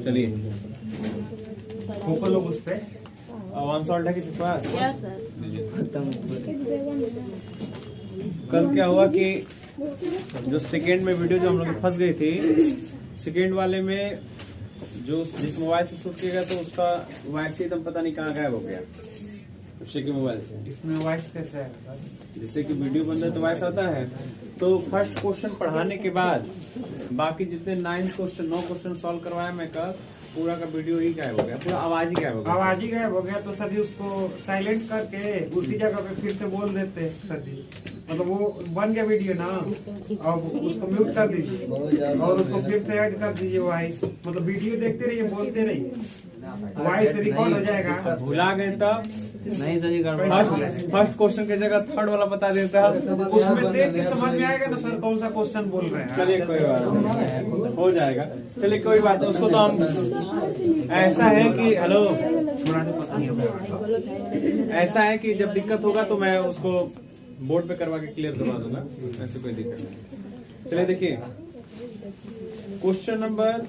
चलिए कोको लोग उस पे वन सॉल्ट है किसी के पास? कल क्या हुआ कि जो सेकेंड में वीडियो जो हम लोग फंस गई थी, सेकेंड वाले में जो जिस मोबाइल से शूट किया गया तो उसका वायस एकदम पता नहीं कहाँ गायब हो गया उसी के मोबाइल से। इसमें वॉइस कैसे है? जिससे कि वीडियो बन रहा है तो वॉइस आता है। तो फर्स्ट क्वेश्चन पढ़ाने के बाद बाकी जितने 9 क्वेश्चन सॉल्व करवाया मैं कल, पूरा का वीडियो ही गायब हो गया, पूरा आवाज ही गायब हो गया। आवाज ही गायब हो गया तो सर जी उसको साइलेंट करके उसी जगह पे फिर से बोल देते सर जी, मतलब वो बन गया वीडियो ना, और उसको म्यूट कर दीजिए और उसको फिर से ऐड कर दीजिए वॉइस, मतलब वीडियो देखते रहिए बोलते रहिए, वॉइस रिकॉर्ड हो जाएगा। भुला गए तब नहीं सर जी फर्स्ट क्वेश्चन की जगह थर्ड वाला बता देता, उसमें देख के समझ में आएगा ना सर कौन सा क्वेश्चन बोल रहे हैं। चलिए कोई बात नहीं, हो जाएगा। चलिए कोई बात नहीं, उसको तो हम ऐसा है कि हेलो ऐसा है कि जब दिक्कत होगा तो मैं उसको बोर्ड पे करवा के क्लियर करवा दूंगा, ऐसे कोई दिक्कत नहीं। चलिए देखिए क्वेश्चन नंबर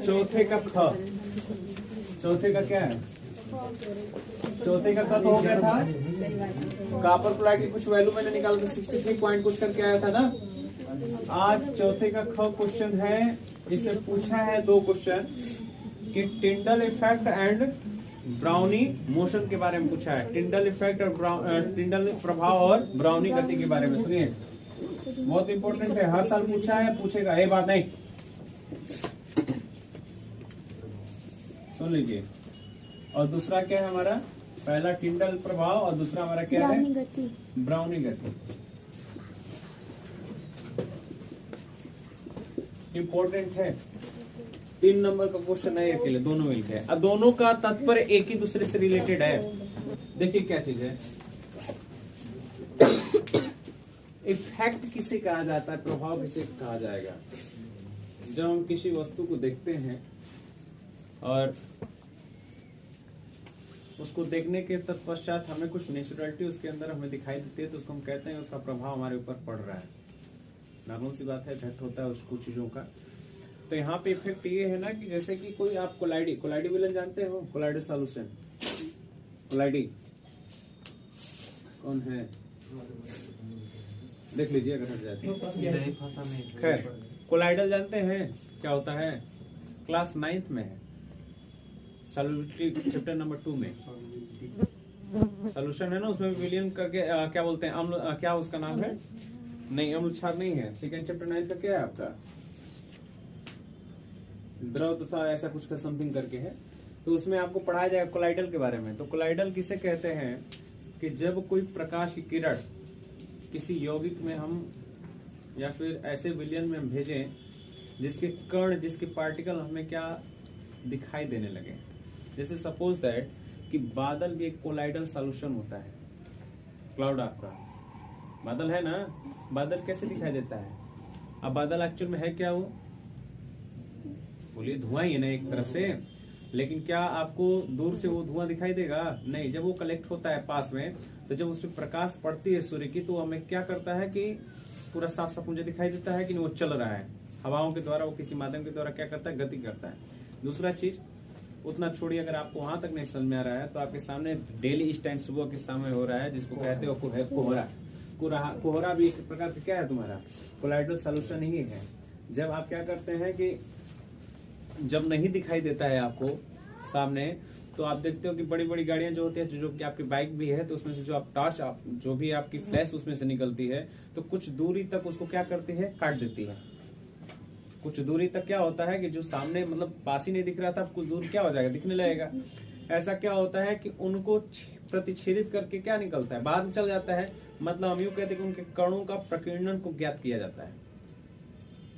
चौथे का ख, चौथे का क्या है? चौथे का ख तो हो गया था कॉपर प्लाई की कुछ वैल्यू मैंने निकाला था 63 पॉइंट कुछ करके आया था ना। आज चौथे का ख क्वेश्चन है, जिससे पूछा है 2 क्वेश्चन कि Tyndall effect and brownie motion के बारे में पूछा है। टिंडल इफेक्ट और टिंडल प्रभाव और ब्राउनी गति के बारे में। सुनिए बहुत इंपॉर्टेंट है, हर साल पूछा है, पूछेगा, ये बात नहीं, सुन लीजिए। और दूसरा क्या है हमारा? पहला टिंडल प्रभाव और दूसरा हमारा क्या है? ब्राउनी गति। इंपॉर्टेंट है, 3 नंबर का क्वेश्चन है अकेले, दोनों मिलकर है। अब दोनों का तात्पर्य एक ही दूसरे से रिलेटेड है। देखिए क्या चीज है, इफेक्ट किसे कहा जाता है, प्रभाव किसे कहा जाएगा? जब हम किसी वस्तु को देखते हैं और उसको देखने के तत्पश्चात हमें कुछ नेचुरलिटी उसके अंदर हमें दिखाई देती है, तो उसको हम कहते हैं उसका प्रभाव हमारे ऊपर पड़ रहा है। नॉर्मल सी बात है, इफेक्ट होता है उस कुछ चीजों का। तो यहाँ पे इफेक्ट ये है ना कि जैसे कि कोई आप कोलाइडी विलन जानते हो? कोलाइडल सॉल्यूशन, कोलाइडी कौन है देख लीजिए अगर हट जाए। खैर कोलाइडल जानते हैं क्या होता है? क्लास 9th में है, सॉल्युबिलिटी चैप्टर नंबर 2 में सॉल्यूशन है ना, उसमें विलियन करके क्या बोलते हैं, अम्ल, क्या उसका नाम है? नहीं अम्ल क्षार नहीं है। सेकेंड चैप्टर 9 का क्या है आपका? द्रव तथा ऐसा कुछ का समथिंग करके है। तो उसमें आपको पढ़ाया जाएगा कोलाइडल के बारे में। तो कोलाइडल किसे कहते हैं कि जब कोई प्रकाश की किरण किसी यौगिक में हम या फिर ऐसे विलियन में हम भेजें जिसके कण, जिसके पार्टिकल हमें क्या दिखाई देने लगे। जैसे सपोज दैट कि बादल भी एक कोलाइडल सॉल्यूशन होता है। क्लाउड आपका बादल है ना, बादल कैसे दिखाई देता है? अब बादल एक्चुअल में है क्या? वो बोलिए धुआं ही है ना एक तरफ से, लेकिन क्या आपको दूर से वो धुआं दिखाई देगा? नहीं। जब वो कलेक्ट होता है पास में, तो जब उसमें प्रकाश पड़ती है सूर्य की, तो हमें क्या करता है कि पूरा साफ साफ मुझे दिखाई देता है कि वो चल रहा है हवाओं के द्वारा, वो किसी माध्यम के द्वारा क्या करता है? गति करता है। दूसरा चीज उतना छोड़िए, अगर आपको वहां तक नहीं समझ में आ रहा है तो आपके सामने डेली इस टाइम सुबह के समय हो रहा है जिसको कहते हो कोहरा। कोहरा भी एक प्रकार का क्या है तुम्हारा? कोलाइडल सॉल्यूशन ही है। जब आप क्या करते हैं कि जब नहीं दिखाई देता है आपको सामने, तो आप देखते हो कि बड़ी बड़ी गाड़ियां जो होती है, जो कि आपकी बाइक भी है, तो उसमें से जो आप टॉर्च जो भी आपकी फ्लैश उसमें से निकलती है, तो कुछ दूरी तक उसको क्या करती है? काट देती है। कुछ दूरी तक क्या होता है कि जो सामने मतलब पास ही नहीं दिख रहा था, कुछ दूर क्या हो जाएगा? दिखने लगेगा। ऐसा क्या होता है कि उनको प्रतिच्छेदित करके क्या निकलता है? बाहर चल जाता है। मतलब हम यूं कहते हैं कि उनके कणों का प्रकीर्णन को ज्ञात किया जाता है।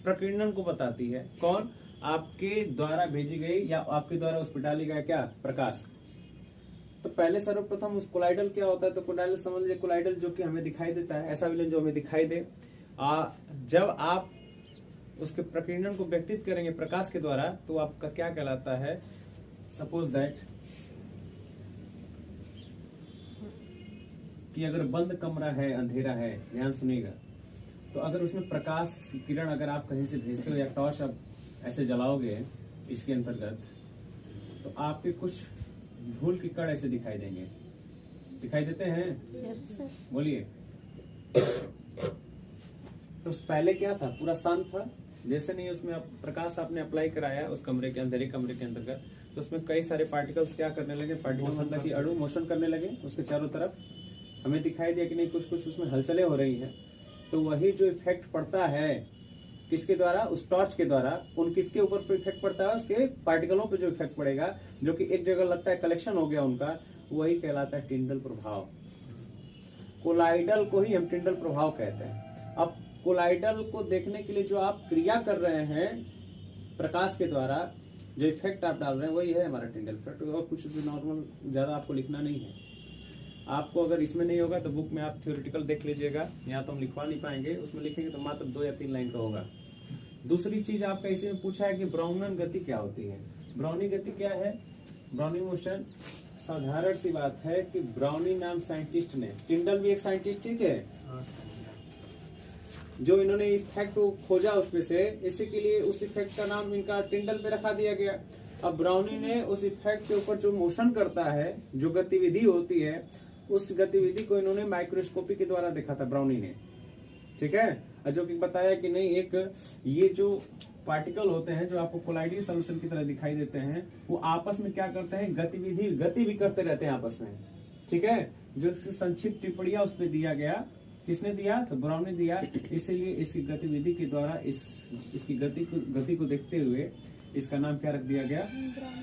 प्रकीर्णन को बताती है कौन? आपके द्वारा भेजी गई या आपके द्वारा उस पर डाली गया क्या? प्रकाश। तो पहले सर्वप्रथम उस कोलाइडल क्या होता है? तो कोलाइडल समझ लीजिए, कोलाइडल जो कि हमें दिखाई देता है, ऐसा विलेन जो हमें दिखाई दे। जब आप उसके प्रकीर्णन को व्यक्तित करेंगे प्रकाश के द्वारा, तो आपका क्या कहलाता है? सपोज दैट कि अगर बंद कमरा है, अंधेरा है, ध्यान सुनिएगा, तो अगर उसमें प्रकाश की किरण अगर आप कहीं से भेजते हो या टॉर्च आप ऐसे जलाओगे इसके अंतर्गत, तो आपके कुछ धूल की कण ऐसे दिखाई देंगे। दिखाई देते हैं? बोलिए। तो पहले क्या था, पूरा शांत था। जैसे नहीं उसमें आप प्रकाश आपने अप्लाई कराया उस कमरे के अंदर, कमरे के अंतर्गत, तो उसमें कई सारे पार्टिकल्स क्या करने लगे, पार्टिकल मतलब कि अणु मोशन करने लगे उसके चारों तरफ। हमें दिखाई दिया कि नहीं कुछ कुछ उसमें हलचलें हो रही हैं। तो वही जो इफेक्ट पड़ता है किसके द्वारा, उस टॉर्च के द्वारा, उन किसके ऊपर इफेक्ट पड़ता है, उसके पार्टिकलों पे जो इफेक्ट पड़ेगा, जो कि एक जगह लगता है कलेक्शन हो गया उनका, वही कहलाता है टिंडल प्रभाव। कोलाइडल को ही हम टिंडल प्रभाव कहते हैं। अब कोलाइडल को देखने के लिए जो आप क्रिया कर रहे हैं प्रकाश के द्वारा, जो इफेक्ट आप डाल रहे हैं, वही है हमारा टिंडल इफेक्ट। और कुछ भी नॉर्मल ज्यादा आपको लिखना नहीं है। आपको अगर इसमें नहीं होगा तो बुक में आप थ्योरेटिकल देख लीजिएगा, यहाँ तो हम लिखवा नहीं पाएंगे, उसमें लिखेंगे तो मात्र 2 या 3 लाइन का होगा। दूसरी चीज आपका इसी में पूछा है कि ब्राउनियन गति क्या होती है। ब्राउनी गति क्या है, ब्राउनी मोशन, साधारण सी बात है कि ब्राउनी नाम साइंटिस्ट ने, टिंडल भी एक साइंटिस्ट, ठीक है, जो इन्होंने इफेक्ट को खोजा उसमें से, इसी के लिए उस इफेक्ट का नाम इनका टिंडल पे रखा दिया गया। अब ब्राउनी ने उस इफेक्ट के ऊपर जो मोशन करता है, जो गतिविधि होती है, उस गतिविधि को इन्होंने माइक्रोस्कोपी के द्वारा देखा था ब्राउनी ने, ठीक है। और जो कि बताया कि नहीं, एक ये जो पार्टिकल होते हैं जो आपको कोलाइडल सॉल्यूशन की तरह दिखाई देते हैं, वो आपस में क्या करते हैं, गति भी करते रहते हैं आपस में, ठीक है। जो संक्षिप्त टिप्पणियां उस पर दिया गया, किसने दिया, तो ब्राउन ने दिया। इसीलिए इसकी गतिविधि के द्वारा इसकी गति को देखते हुए इसका नाम क्या रख दिया गया,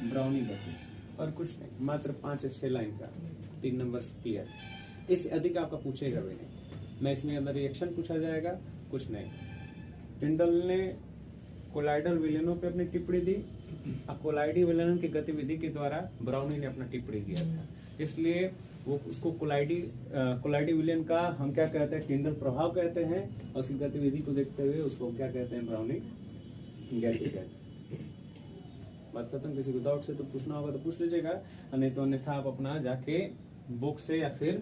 ब्राउनी गति। और कुछ नहीं, मात्र 5 या 6 लाइन का, 3 नंबर क्लियर। इससे अधिक आपका पूछेगा भी नहीं। मैं इसमें अंदर रिएक्शन पूछा जाएगा, कुछ नहीं। टिंडल ने कोलाइडल विलयनों पे अपनी टिप्पणी दी, और कोलाइडी विलयन की गतिविधि के द्वारा ब्राउनी ने अपना टिप्पणी दिया था। इसलिए वो उसको कोलाइडी विलयन का हम क्या कहते हैं, टिंडल प्रभाव कहते हैं, और उसकी गतिविधि को देखते हुए उसको क्या कहते हैं, ब्राउनी गति कहते हैं। बात खत्म। किसी को डाउट से तो पूछना होगा तो पूछ लीजिएगा, नहीं तो अन्यथा आप अपना जाके बुक से या फिर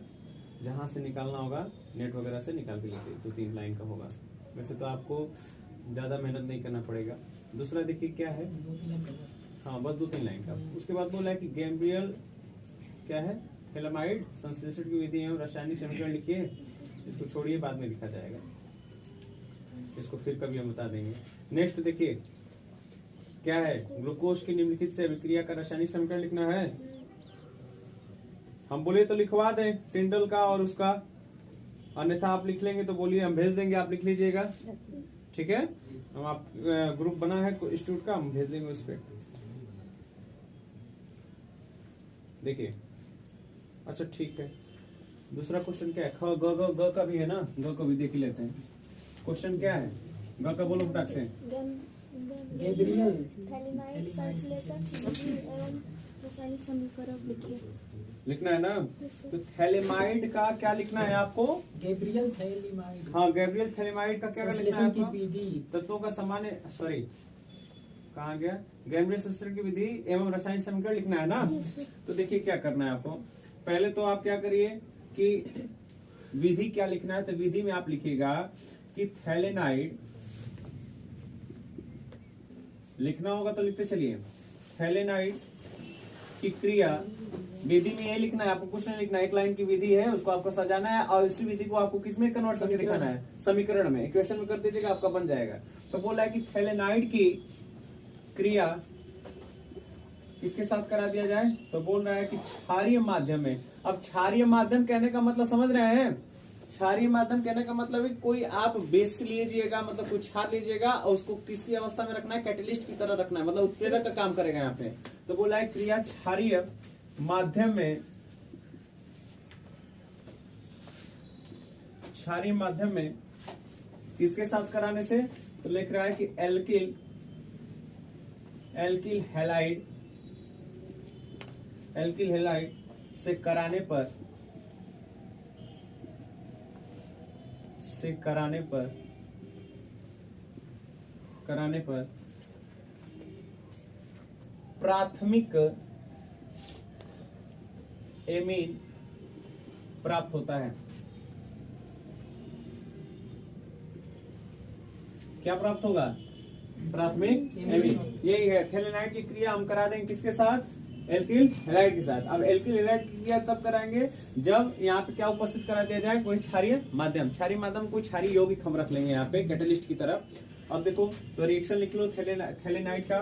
जहां से निकालना होगा नेट वगैरह से निकाल के लीजिए। 2-3 लाइन का होगा, वैसे तो आपको ज्यादा मेहनत नहीं करना पड़ेगा। दूसरा देखिए क्या है, हाँ बस 2-3 लाइन का। उसके बाद बोला है कि गैम्ब्रियल क्या है, थैलेमाइड संश्लेषण की विधि एवं रासायनिक समीकरण लिखिए। इसको छोड़िए, बाद में लिखा जाएगा, इसको फिर कभी हम बता देंगे। नेक्स्ट देखिए क्या है, ग्लूकोज की निम्नलिखित से अभिक्रिया का रासायनिक समीकरण लिखना है। हम बोले तो लिखवा दें टिंडल का और उसका, अन्यथा आप लिख लेंगे तो बोलिए, हम भेज देंगे, आप लिख लीजिएगा, ठीक है। हम आप ग्रुप बना है इंस्टीट्यूट का, हम भेज देंगे उस पर। देखिए, अच्छा ठीक है। दूसरा क्वेश्चन क्या है, ख ग ग का भी है ना, ग का भी देख लेते हैं। क्वेश्चन क्या है, ग का बोलो फटाक से। गैब्रियल थैलेमाइड संश्लेषण विधि एवं रासायनिक समीकरण लिखिए। लिखना है ना, तो थैलेमाइड का क्या लिखना है आपको, गैब्रियल थैलेमाइड, हाँ गैब्रियल थैलेमाइड का क्या लिखना है की विधि, तत्वों का सामान्य, सॉरी कहाँ गया, गैब्रियल संश्लेषण की विधि एवं रासायनिक समीकरण लिखना है ना। तो देखिए क्या करना है आपको, पहले तो आप क्या करिए कि विधि क्या लिखना है, तो विधि में आप लिखिएगा कि थैलेनाइड, लिखना होगा तो लिखते चलिए, थैलेनाइड की क्रिया, विधि में ये लिखना है आपको, कुछ नहीं लिखना है, एक लाइन की विधि है, उसको आपको सजाना है और इसी विधि को आपको किसमें कन्वर्ट करके दिखाना है, समीकरण में, इक्वेशन में कर दीजिएगा, आपका बन जाएगा। तो बोला है कि थैलेनाइड की क्रिया किसके साथ करा दिया जाए, तो बोल रहा है कि क्षारीय माध्यम में। अब क्षारीय माध्यम कहने का मतलब समझ रहे हैं, क्षारीय माध्यम कहने का मतलब है कोई आप बेस लीजिएगा, मतलब कुछ क्षार लीजिएगा और उसको किसकी अवस्था में रखना है, कैटेलिस्ट की तरह रखना है, मतलब उत्प्रेरक का काम करेगा यहाँ पे। तो बोला है क्रिया क्षारीय माध्यम में, क्षारीय माध्यम में किसके साथ कराने से, तो लिख रहा है कि एल्किल हैलाइड से कराने पर प्राथमिक एमीन प्राप्त होता है। क्या प्राप्त होगा? प्राथमिक एमीन। यही है थैलेनाइड की क्रिया हम करा देंगे किसके साथ? एल्किल हैलाइड के साथ। अब एल्किल हैलाइड की क्रिया तब कराएंगे जब यहाँ पे क्या उपस्थित करा दिया जाए? कोई क्षारीय माध्यम। क्षारीय माध्यम कोई क्षारीय यौगिक हम रख लेंगे यहाँ पे कैटलिस्ट की तरफ। अब देखो तो रिएक्शन लिख लो थैलेनाइड का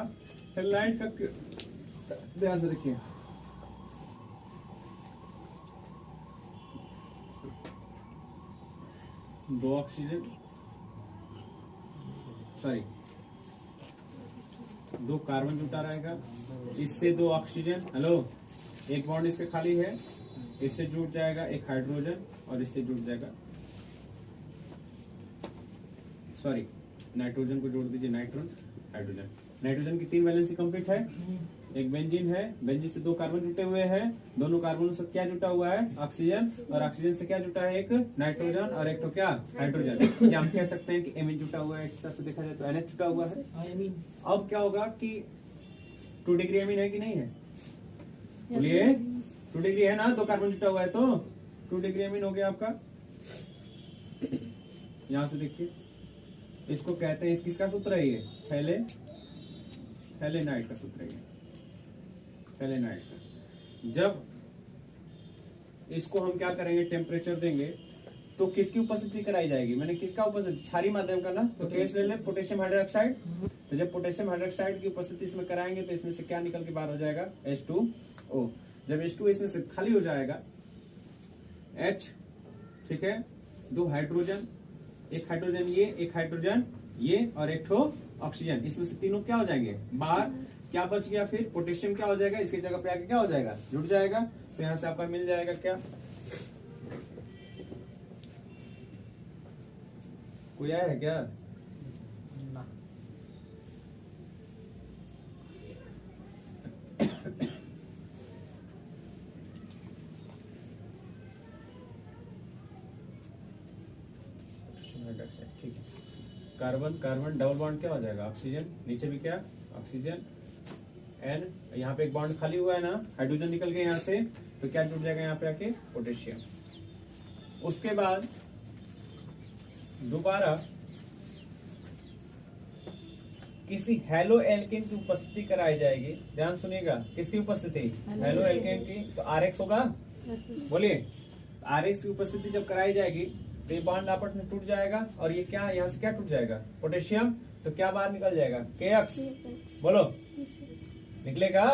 ध्यान से रखिए। दो ऑक्सीजन सॉरी 2 कार्बन जुटा रहेगा, इससे 2 ऑक्सीजन, हेलो, एक बॉन्ड इसके खाली है, इससे जुट जाएगा एक हाइड्रोजन और इससे जुट जाएगा सॉरी नाइट्रोजन को जोड़ दीजिए, हाइड्रोजन। नाइट्रोजन की 3 वैलेंसी कंप्लीट है। एक बेंजीन है, बेंजीन से 2 कार्बन जुटे हुए हैं, दोनों कार्बन से क्या जुटा हुआ है? ऑक्सीजन, और ऑक्सीजन से क्या जुटा है? एक नाइट्रोजन और एक तो क्या? हाइड्रोजन। या हम कह सकते हैं कि एमीन जुटा हुआ है, एक हिसाब से देखा जाए तो NH जुटा हुआ है। अब क्या होगा कि 2 डिग्री एमीन है कि नहीं है? बोलिए 2 डिग्री है ना, 2 कार्बन जुटा हुआ है तो 2 डिग्री एमीन हो गया आपका। यहां से देखिए, इसको कहते हैं, किसका सूत्र है ये? थैलेनाइड का सूत्र है ये, थैलेनाइड का। जब इसको हम क्या करेंगे? टेम्परेचर देंगे तो किसकी उपस्थिति कराई जाएगी? मैंने किसका उपस्थिति? क्षारीय माध्यम का ना, तो केस ले लें पोटेशियम हाइड्रोक्साइड। तो जब पोटेशियम हाइड्रोक्साइड की उपस्थिति इसमें कराएंगे तो इसमें से क्या निकल के बाहर हो जाएगा? H2O। जब H2 इसमें से खाली हो जाएगा, H, ठीक है, 2 हाइड्रोजन, एक हाइड्रोजन ये, एक हाइड्रोजन ये और एक ठो ऑक्सीजन, इसमें से तीनों क्या हो जाएंगे? बाहर। क्या बच गया फिर? पोटेशियम क्या हो जाएगा? इसकी जगह पे आके क्या हो जाएगा? जुड़ जाएगा। तो यहां से आपका मिल जाएगा क्या? कोई आया है क्या? ना। ठीक है। कार्बन कार्बन डबल बॉन्ड क्या हो जाएगा? ऑक्सीजन, नीचे भी क्या? ऑक्सीजन, N, यहाँ पे एक बॉन्ड खाली हुआ है ना, हाइड्रोजन निकल गए यहाँ से, तो क्या जुड़ जाएगा यहाँ पे आके? पोटेशियम। उसके बाद दोबारा किसी हेलो एल्केन की उपस्थिति कराई जाएगी। ध्यान सुनिएगा, किसकी उपस्थिति? हेलो एल्केन की। तो RX होगा, बोलिए। RX की उपस्थिति जब कराई जाएगी तो ये बॉन्ड आपस में टूट जाएगा और ये क्या, यहाँ से क्या टूट जाएगा? पोटेशियम। तो क्या बाहर निकल जाएगा? KX। बोलो, निकलेगा।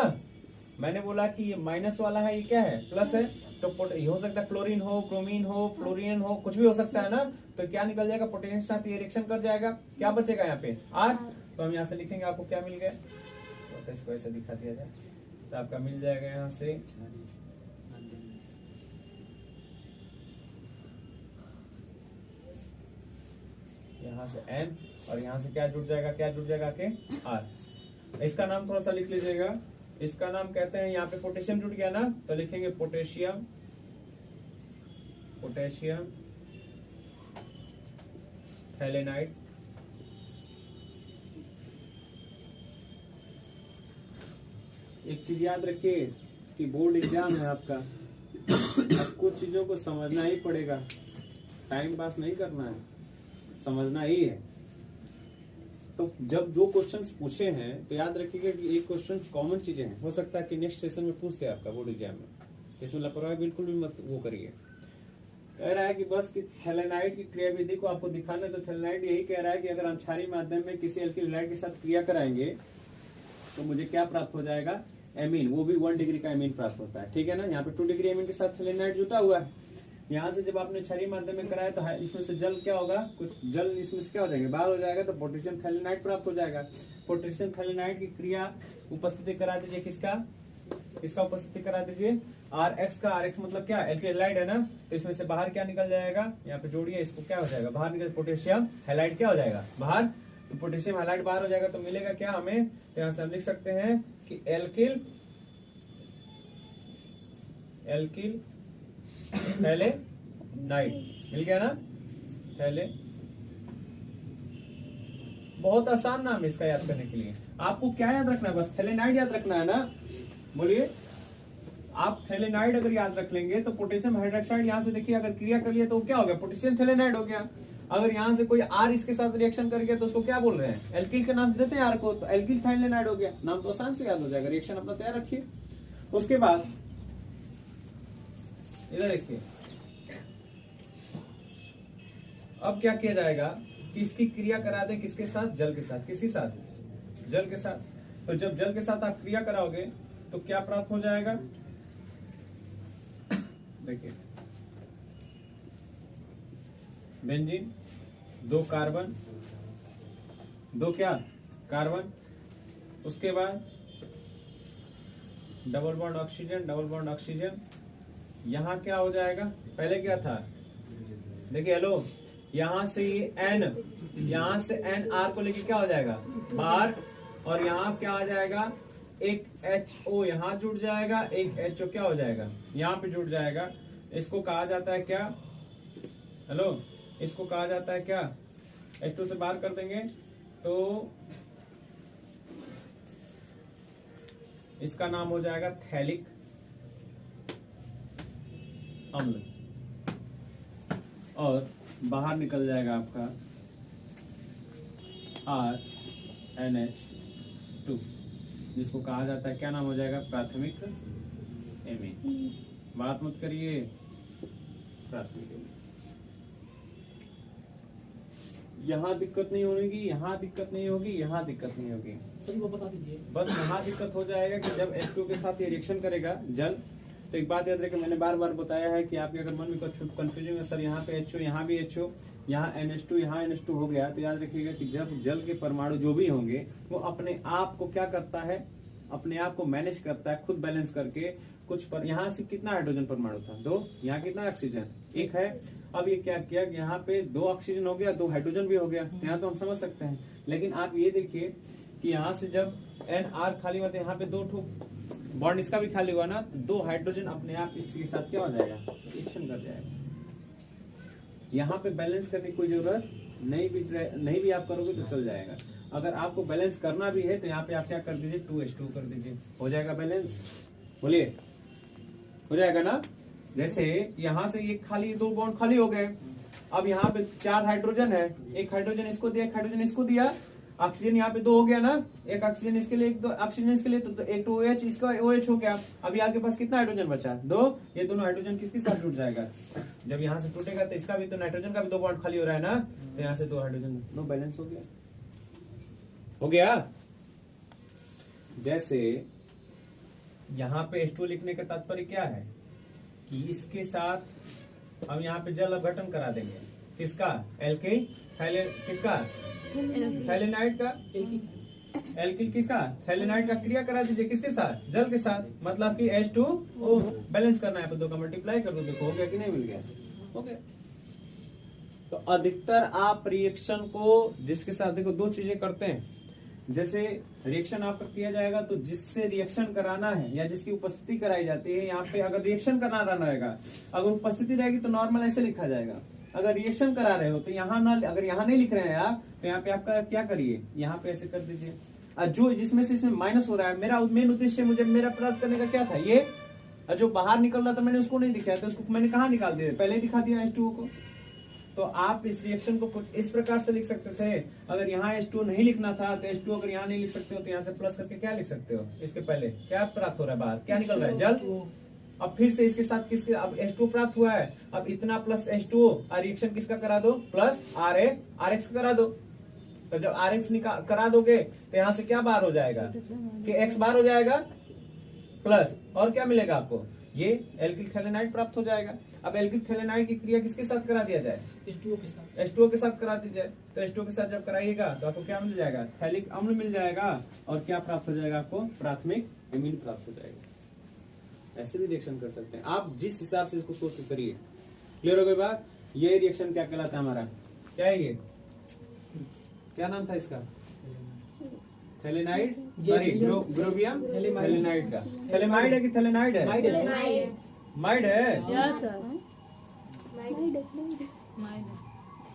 मैंने बोला कि ये माइनस वाला है, ये क्या है? प्लस है। तो ये हो सकता है क्लोरीन हो, ब्रोमीन हो, फ्लोरीन हो, कुछ भी हो सकता है ना। तो क्या निकल जाएगा? पोटेशियम के साथ ये रिएक्शन कर जाएगा। क्या बचेगा यहाँ पे? R। तो हम यहाँ से लिखेंगे, आपको क्या मिल गया? तो इसको ऐसे दिखा दिया जाए तो आपका मिल जाएगा यहाँ से यहाँ से N और यहाँ से क्या जुड़ जाएगा? क्या जुड़ जाएगा के? R। इसका नाम थोड़ा सा लिख लीजिएगा। इसका नाम कहते हैं, यहाँ पे पोटेशियम जुड़ गया ना, तो लिखेंगे पोटेशियम थैलेनाइड। एक चीज याद रखिए कि बोर्ड एग्जाम है आपका, अब कुछ चीजों को समझना ही पड़ेगा, टाइम पास नहीं करना है, समझना ही है। तो जब जो क्वेश्चंस पूछे हैं तो याद रखिएगा कि एक क्वेश्चन कॉमन चीजें हैं, हो सकता है कि नेक्स्ट सेशन में पूछते हैं आपका बोर्ड एग्जाम में, इसमें लापरवाही बिल्कुल भी मत वो करिए। कह रहा है कि बस कि थैलेनाइड की क्रिया विधि को आपको दिखाना है, तो थैलेनाइड यही कह रहा है कि अगर हम क्षारीय माध्यम में किसी एल्किल हैलाइड के साथ क्रिया कराएंगे तो मुझे क्या प्राप्त हो जाएगा? एमीन। वो भी 1 डिग्री का एमीन प्राप्त होता है, ठीक है ना। यहाँ पे 2 डिग्री एमीन के साथ थैलेनाइड जुटा हुआ है। यहाँ से जब आपने क्षारीय माध्यम में कराया तो इसमें से जल क्या होगा? कुछ जल इसमें से क्या हो जाएगा? बाहर हो जाएगा, तो पोटेशियम थैलेनाइड प्राप्त हो जाएगा। पोटेशियम थैलेनाइड की क्रिया उपस्थिति करा दीजिए, किसका उपस्थिति करा दीजिए? RX का। RX मतलब क्या? एल्किल हैलाइड है ना, तो इसमें से बाहर क्या निकल जाएगा? यहाँ पे जोड़िए, इसको क्या हो जाएगा? बाहर निकल पोटेशियम हैलाइड क्या हो जाएगा? बाहर। तो पोटेशियम हैलाइड बाहर हो जाएगा तो मिलेगा क्या हमें? तो यहाँ से हम लिख सकते हैं कि एल्किल थैलेनाइड मिल गया ना। बहुत आसान नाम है इसका याद करने के लिए। आपको क्या याद रखना है? बस थैलेनाइड याद रखना है ना। बोलिए, आप थैलेनाइड अगर याद रख लेंगे तो पोटेशियम हाइड्रोक्साइड यहाँ से देखिए अगर क्रिया कर लिया तो क्या हो गया? पोटेशियम थैलेनाइड हो गया। अगर यहाँ से कोई आर इसके साथ रिएक्शन कर गया तो उसको क्या बोल रहे हैं, एल्किल का नाम देते हैं आर को, तो एल्किल थाइलेनाइड हो गया, नाम तो आसान से याद हो जाएगा, रिएक्शन अपना तैयार रखिए। उसके बाद इधर देखिए, अब क्या किया जाएगा कि इसकी क्रिया करा दे किसके साथ, जल के साथ, किसके साथ, जल के साथ। तो जब जल के साथ आप क्रिया कराओगे तो क्या प्राप्त हो जाएगा, देखिए बेंजीन, 2 कार्बन, 2 क्या कार्बन, उसके बाद double bond oxygen, double bond oxygen, यहां क्या हो जाएगा, पहले क्या था, देखिए हेलो, यहां से ये एन, यहां से एन आर को लेके क्या हो जाएगा आर, और यहां क्या आ जाएगा, एक HO यहां जुड़ जाएगा, एक HO क्या हो जाएगा यहां पे जुड़ जाएगा। इसको कहा जाता है क्या, हेलो, इसको कहा जाता है क्या, H2 से बाहर कर देंगे तो इसका नाम हो जाएगा थैलिक अम्ल, और बाहर निकल जाएगा आपका RNH2, जिसको कहा जाता है क्या नाम हो जाएगा, प्राथमिक एमीन। बात मत करिए, प्राथमिक एमीन। यहाँ दिक्कत नहीं होगी, यहाँ दिक्कत नहीं होगी, यहाँ दिक्कत नहीं होगी, सभी को बता दीजिए। बस यहाँ दिक्कत हो जाएगा कि जब H2 के साथ ये रिएक्शन करेगा जल, तो एक बात याद रखें, मैंने बार बार बताया है कि आपके अगर मन में कंफ्यूजन है सर यहाँ पे HO, यहाँ भी HO, यहाँ NH2, यहाँ NH2 हो गया, तो याद रखिएगा कि जब जल के परमाणु जो भी होंगे वो अपने आप को क्या करता है, अपने आप को मैनेज करता है, खुद बैलेंस करके कुछ पर। यहाँ से कितना हाइड्रोजन परमाणु था, 2, यहाँ कितना ऑक्सीजन, 1 है। अब ये क्या किया कि यहाँ पे 2 ऑक्सीजन हो गया, 2 हाइड्रोजन भी हो गया, तो यहाँ तो हम समझ सकते हैं। लेकिन आप ये देखिए कि यहाँ से जब NR खाली हुआ तो यहाँ पे 2 बॉन्ड इसका भी खाली हुआ ना, तो 2 हाइड्रोजन अपने आप इसके साथ क्या हो जाएगा, रिएक्शन कर जाएगा। यहाँ पे बैलेंस करने की कोई जरूरत नहीं भी आप करोगे तो चल जाएगा। अगर आपको बैलेंस करना भी है तो यहाँ पे आप क्या कर दीजिए, 2H2 कर दीजिए, हो जाएगा बैलेंस, बोलिए हो जाएगा ना। जैसे यहाँ से ये खाली 2 बॉन्ड खाली हो गए, अब यहाँ पे 4 हाइड्रोजन है, 1 हाइड्रोजन इसको दिया, 1 हाइड्रोजन इसको दिया, ऑक्सीजन यहाँ पे 2 हो गया ना, 1 ऑक्सीजन इसके लिए, 1 ऑक्सीजन इसके लिए, तो एक तो OH, इसका OH हो गया। अभी आपके पास कितना हाइड्रोजन बचा, 2, ये दोनों हाइड्रोजन किसके साथ जुड़ जाएगा, जब यहाँ से टूटेगा तो इसका भी तो नाइट्रोजन का भी 2 बॉन्ड खाली हो रहा है ना, तो यहाँ से 2 हाइड्रोजन, नो बैलेंस हो गया, हो गया। जैसे यहाँ पे H2 लिखने का तात्पर्य क्या है कि इसके साथ अब यहाँ पे जल अपघटन करा देंगे, किसका, एल्किल, किसका, थैलेनाइड का, एल्किल किसका, थैलेनाइड का क्रिया करा दीजिए, किसके साथ, जल के साथ, मतलब कि H2O बैलेंस करना है, तो 2 का मल्टीप्लाई कर दो, देखो हो गया कि नहीं, मिल गया, हो गया। तो अधिकतर आप रिएक्शन को जिसके साथ, देखो 2 चीजें करते हैं, जैसे रिएक्शन आपका किया जाएगा तो जिससे रिएक्शन कराना है या जिसकी उपस्थिति कराई जाती है, यहाँ पे अगर रिएक्शन कराना रहेगा, अगर उपस्थिति रहेगी तो नॉर्मल ऐसे लिखा जाएगा। अगर रिएक्शन करा रहे हो तो यहाँ ना, अगर यहाँ नहीं लिख रहे हैं आप, तो यहाँ पे आपका क्या करिए, यहाँ पे ऐसे कर दीजिए। जो जिसमें से इसमें माइनस हो रहा है, मेरा मेन उद्देश्य मुझे मेरा प्राप्त करने का क्या था, ये जो बाहर निकल रहा था मैंने उसको नहीं दिखाया, तो उसको मैंने कहाँ निकाल दिया, पहले ही दिखा दिया H2O को। तो आप इस रिएक्शन को कुछ इस प्रकार से लिख सकते थे, अगर यहाँ H2O नहीं लिखना था तो H2O अगर यहाँ नहीं लिख सकते हो तो यहाँ से प्लस करके क्या लिख सकते हो, इसके पहले क्या प्राप्त हो रहा है, बाहर क्या निकल रहा है, जल। अब फिर से इसके साथ किसके, अब H2O प्राप्त हुआ है, अब इतना प्लस H2O, और रिएक्शन किसका करा दो, प्लस RX का करा दो। तो जब RX करा दोगे तो यहाँ से क्या बाहर हो जाएगा, कि X बाहर हो जाएगा, प्लस और क्या मिलेगा आपको, ये एल्किल थैलेनाइड प्राप्त हो जाएगा। अब एल्किल थैलेनाइड की क्रिया किसके साथ करा दिया जाए, H2O के साथ करा दी जाए, तो H2O के साथ जब कराइएगा तो आपको क्या मिल जाएगा, थैलिक अम्ल मिल जाएगा, और क्या प्राप्त हो जाएगा आपको, प्राथमिक एमीन प्राप्त हो जाएगा। ऐसे भी रिएक्शन कर सकते हैं आप, जिस हिसाब से इसको सोच के करिए। क्लियर हो गई बात। ये रिएक्शन क्या कहलाता है हमारा, क्या है ये, क्या नाम था इसका, थैलेनाइड, सॉरी ग्रोवियम थैलेनाइड का, थैलेमाइड है कि थैलेनाइड है, माइड है,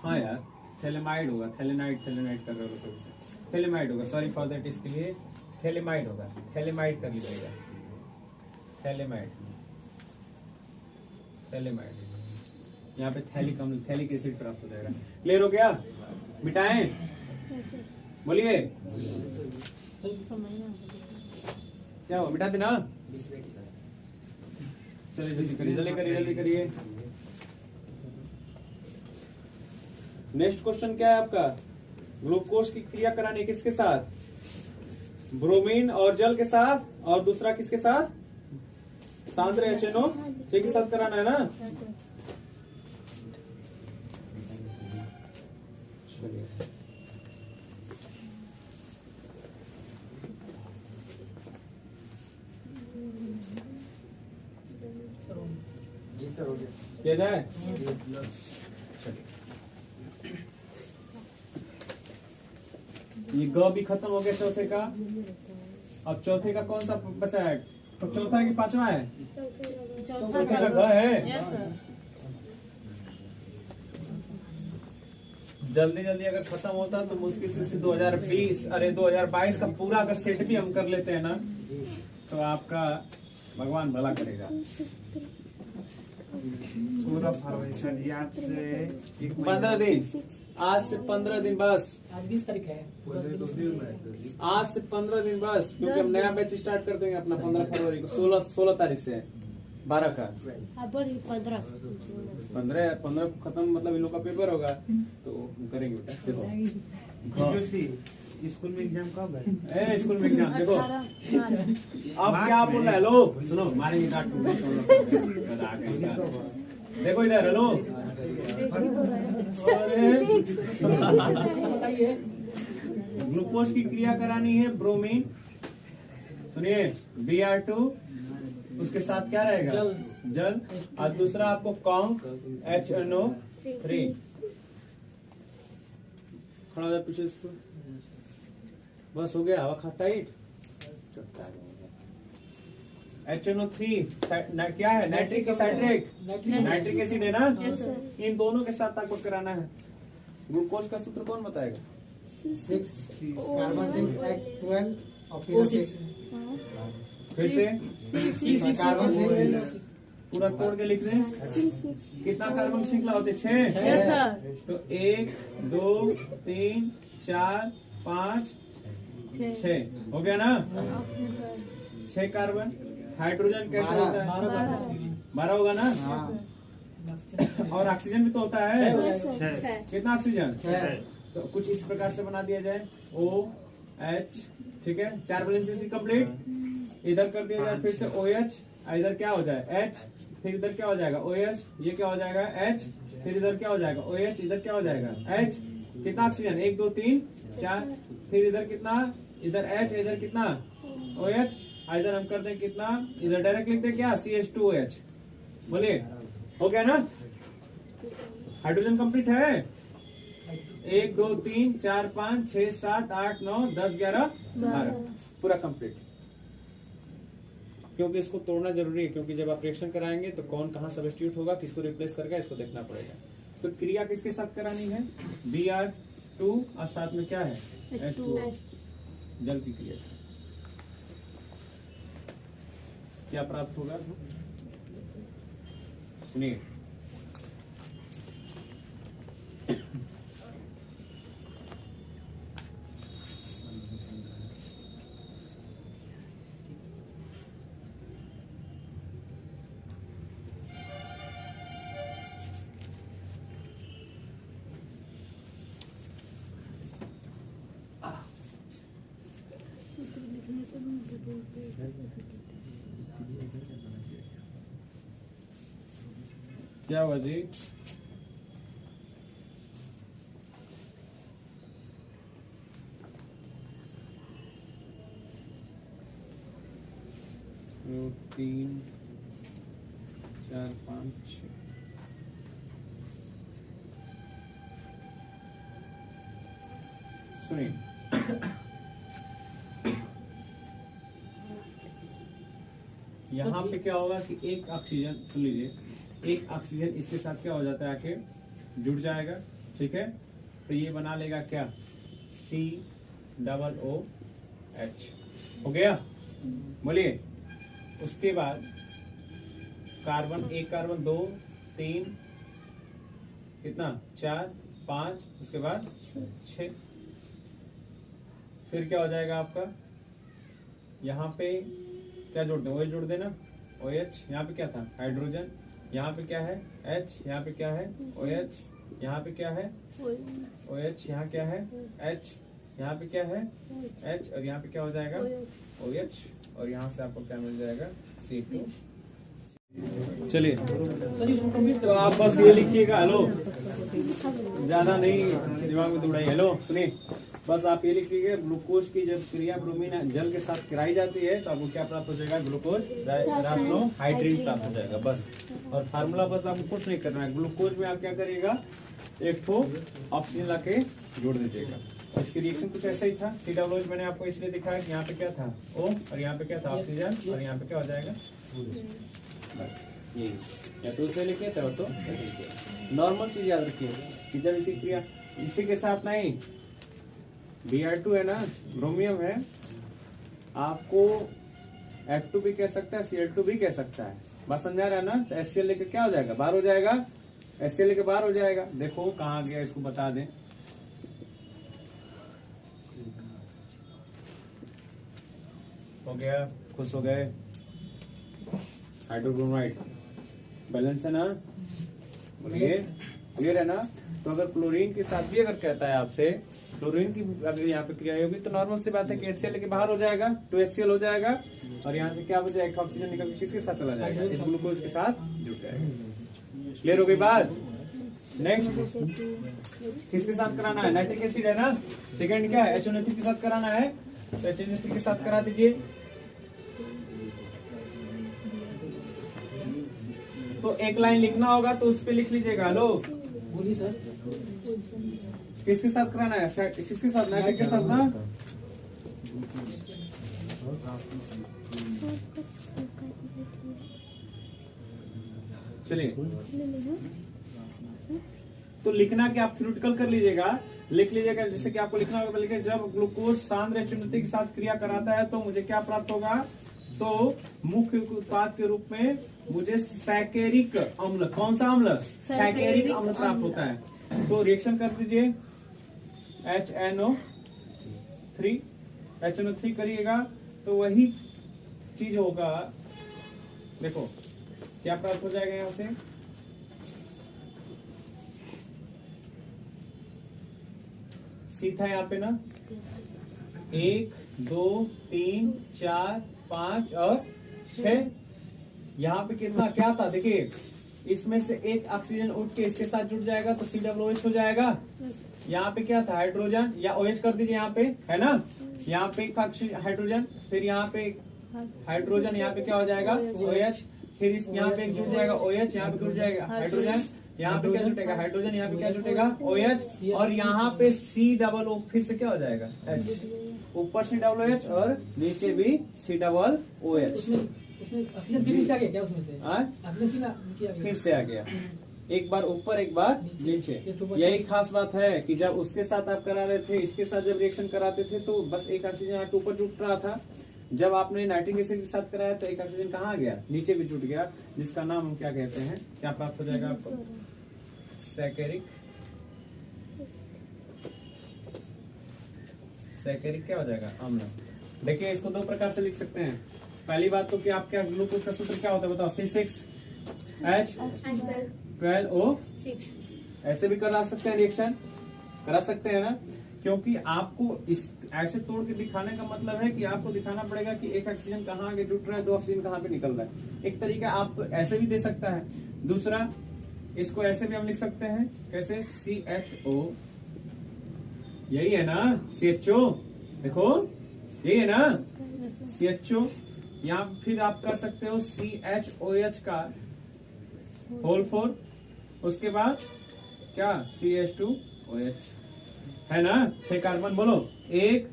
हाँ यार थैलेमाइड होगा, थैलेनाइड कर रहे हो, थैलेमाइड होगा, सॉरी फॉर दैट, इसके लिए थैलेमाइड होगा, थैलेमाइड कर लीजिएगा, थैलेमाइड यहाँ पे थैलिक एसिड प्राप्त हो जाएगा। क्लियर हो गया? मिटाएं? बोलिए क्या हुआ, मिटा देना? चलिए जल्दी करिए। नेक्स्ट क्वेश्चन क्या है आपका? ग्लूकोज की क्रिया करानी किसके साथ? ब्रोमीन और जल के साथ, और दूसरा किसके साथ? सांद्र HNO के साथ कराना है ना? चलिए किया जाए। ये ग भी खत्म हो गया चौथे का। अब चौथे का कौन सा बचा है? तो चौथा है कि पांचवा है? चौथे का ग है। जल्दी अगर खत्म होता तो मुश्किल से 2022 का पूरा अगर सेट भी हम कर लेते हैं ना, तो आपका भगवान भला करेगा। पूरा फरवरी सर, आज से 15 दिन, आज से 15 दिन बस। आज 20 तारीख है। आज से 15 दिन बस, क्योंकि हम नया बैच स्टार्ट कर देंगे अपना 15 फरवरी को। 16 तारीख से 12 का 15 को खत्म, मतलब इन लोग का पेपर होगा तो करेंगे बेटा। देखो स्कूल में एग्जाम कब है? स्कूल में एग्जाम देखो। अब क्या बोल रहा है? लो सुनो, मारेंगे डांट। देखो इधर, हेलो। ग्लूकोज की क्रिया करानी है ब्रोमीन, सुनिए Br2, उसके साथ क्या रहेगा? जल। और दूसरा आपको कॉन्क HNO3। खड़ा हो जाए पीछे इसको, बस हो गया। हवा खा टाइट। HNO3 क्या है? नाइट्रिक एसिड है ना? इन दोनों के साथ आपको कराना है। ग्लूकोज का सूत्र कौन बताएगा? फिर से पूरा तोड़ के लिख दें। कितना कार्बन श्रृंखला होते? 6। तो 1 2 3 4 5 6 हो गया ना? 6 कार्बन। हाइड्रोजन कैसे होता है? 12 होगा ना? और ऑक्सीजन भी तो होता है। कितना ऑक्सीजन? तो कुछ इस प्रकार से बना दिया जाए, OH, ठीक है। 4 वैलेंसी कंप्लीट। इधर कर दिया जाए फिर से OH, इधर क्या हो जाए? H, फिर इधर क्या हो जाएगा? OH, ये क्या हो जाएगा? H, फिर इधर क्या हो जाएगा? OH, इधर क्या हो जाएगा? H। कितना ऑक्सीजन? 1 2 3 4। फिर इधर कितना? इधर H, इधर कितना? OH। इधर हम कर दें कितना? इधर डायरेक्ट लिख दें क्या? CH2OH। बोलिए, हो गया ना? हाइड्रोजन कंप्लीट है। 1 2 3 4 5 6 7 8 9 10 11 12 पूरा कंप्लीट। क्योंकि इसको तोड़ना जरूरी है, क्योंकि जब आप रिएक्शन कराएंगे तो कौन कहाँ सब्स्टिट्यूट होगा, किसको रिप्लेस करेगा, इसको देखना पड़ेगा। तो क्रिया किसके साथ करानी है? Br2 और साथ में क्या है? H2O, जल की क्रिया। क्या प्राप्त होगा? सुनिए, क्या हुआ जी? दो 3 4 5 6। सुनिए, यहाँ पे क्या होगा कि एक ऑक्सीजन, सुन लीजिए, एक ऑक्सीजन इसके साथ क्या हो जाता है? आके जुड़ जाएगा, ठीक है। तो ये बना लेगा क्या? COOH। हो गया? बोलिए। उसके बाद कार्बन, एक कार्बन 2 3 कितना 4 5 उसके बाद 6। फिर क्या हो जाएगा आपका, यहाँ पे क्या जोड़ दें, OH जोड़ देना, OH। यहाँ पे क्या था हाइड्रोजन, यहाँ पे क्या है H, यहाँ पे क्या है OH, यहाँ पे क्या है OH, यहाँ क्या है H, यहाँ पे क्या है H, और यहाँ पे क्या हो जाएगा OH, और यहाँ से आपको क्या मिल जाएगा C2। चलिए तो आप बस ये लिखिएगा, हेलो ज्यादा नहीं दिमाग में दौड़ाइए, हेलो सुनिए, बस आप ये लिखिएगा ग्लूकोज की जब क्रिया ब्रोमीन जल के साथ कराई जाती है तो आपको क्या प्राप्त हो जाएगा, ग्लूकोज राइसोहाइड्रिन प्राप्त हो जाएगा बस। और फार्मूला बस आपको कुछ नहीं करना है, ग्लूकोज में आप क्या करिएगा, एक ठो ऑक्सीजन लाके जोड़ दीजिएगा। इसकी रिएक्शन कुछ ऐसा ही था, COOH मैंने आपको इसलिए दिखाया कि यहाँ पे क्या था O और यहाँ पे क्या था ऑक्सीजन, और यहाँ पे क्या हो जाएगा बस यही, या तो उसे लिखिए तो ऐसे लिखिए। नॉर्मल चीज याद रखिए कि जब इसी क्रिया इसी के साथ नहीं Br2 है ना, ब्रोमियम है, आपको F2 भी कह सकता है, Cl2 भी कह सकता है, बस समझा रहा है ना। तो HCl लेके क्या हो जाएगा, बाहर हो जाएगा, HCl लेके बाहर हो जाएगा। देखो कहाँ गया इसको बता दें, हो गया, खुश हो गए, हाइड्रोब्रोमाइड बैलेंस है ना, बोलिए क्लियर है ना। तो अगर क्लोरीन के साथ भी अगर कहता है आपसे, क्लोरीन की अगर यहाँ पे क्रिया होगी तो नॉर्मल सी बात है कि HCl लेके बाहर हो जाएगा, 2HCl हो जाएगा, और यहाँ से क्या हो जाएगा, ऑक्सीजन निकल के किसके साथ चला जाएगा, इस ग्लूकोज के साथ जुड़ जाएगा। क्लियर हो गई बात। नेक्स्ट किसके साथ कराना है, नाइट्रिक एसिड है ना, सेकंड क्या है HNO3 के साथ कराना है, तो HNO3 के साथ करा दीजिए। तो एक लाइन लिखना होगा तो उस पे लिख लीजिएगा, हेलो बोलिए सर। किसके साथ कराना है, किसके साथ, नाइट्रिक के साथ ना। चलिए तो लिखना कि आप थ्योरेटिकल कर लीजिएगा, लिख लीजिएगा, जैसे कि आपको लिखना होगा तो लिखिए जब ग्लूकोज सांद्र HNO3 के साथ क्रिया कराता है तो मुझे क्या प्राप्त होगा, तो मुख्य उत्पाद के रूप में मुझे सैकेरिक अम्ल, कौन सा अम्ल, सैकेरिक अम्ल प्राप्त होता है। तो रिएक्शन कर दीजिए HNO3 करिएगा तो वही चीज होगा, देखो क्या प्राप्त हो जाएगा यहां से, सी था यहाँ पे ना, 1 2 3 4 5 और 6, यहाँ पे कितना क्या था, देखिए इसमें से एक ऑक्सीजन उठ के इसके साथ जुड़ जाएगा तो COOH हो जाएगा। यहाँ पे क्या था हाइड्रोजन, या OH कर दीजिए यहाँ पे, है ना, यहाँ पे एक हाइड्रोजन, फिर यहाँ पे हाइड्रोजन, यहाँ पे क्या हो जाएगा OH, फिर इस यहाँ पे जुड़ जाएगा OH, यहाँ पे जुड़ जाएगा हाइड्रोजन, यहाँ पे क्या जुटेगा हाइड्रोजन, यहाँ पे क्या जुटेगा OH, और यहाँ पे COO फिर से क्या हो जाएगा H, ऊपर COOH और नीचे भी COOH। ऑक्सीजन फिर से आ गया क्या उसमें से, ऑक्सीजन नीचे आ गया, फिर से आ गया, एक बार ऊपर एक बार नीचे। यही खास बात है कि जब उसके साथ आप करा रहे थे, इसके साथ जब रिएक्शन कराते थे तो बस एक ऑक्सीजन यहाँ ऊपर जुट रहा था, जब आपने नाइट्रिक एसिड के साथ कराया तो एक ऑक्सीजन कहाँ गया, नीचे भी जुट गया, जिसका नाम हम क्या कहते हैं, क्या प्राप्त हो जाएगा आपको, सैकेरिक क्या हो जाएगा, अम्ल। देखिए इसको दो प्रकार से लिख सकते हैं। पहली बात तो कि आप क्या, ग्लूकोज का सूत्र क्या होता है बताओ, C6H12O6, ऐसे भी करा सकते हैं, रिएक्शन करा सकते हैं ना, क्योंकि आपको इस ऐसे तोड़ के दिखाने का मतलब है कि आपको दिखाना पड़ेगा कि एक ऑक्सीजन कहाँ आगे जुट रहा है, 2 ऑक्सीजन कहाँ पे निकल रहा है। एक तरीका आप ऐसे भी दे सकता है, दूसरा इसको ऐसे भी हम लिख सकते हैं, कैसे, CHO, यही है ना CHO, देखो यही है ना CHO, यहाँ फिर आप कर सकते हो CHOH का होल 4, उसके बाद क्या CH2OH, है ना, 6 कार्बन, बोलो 1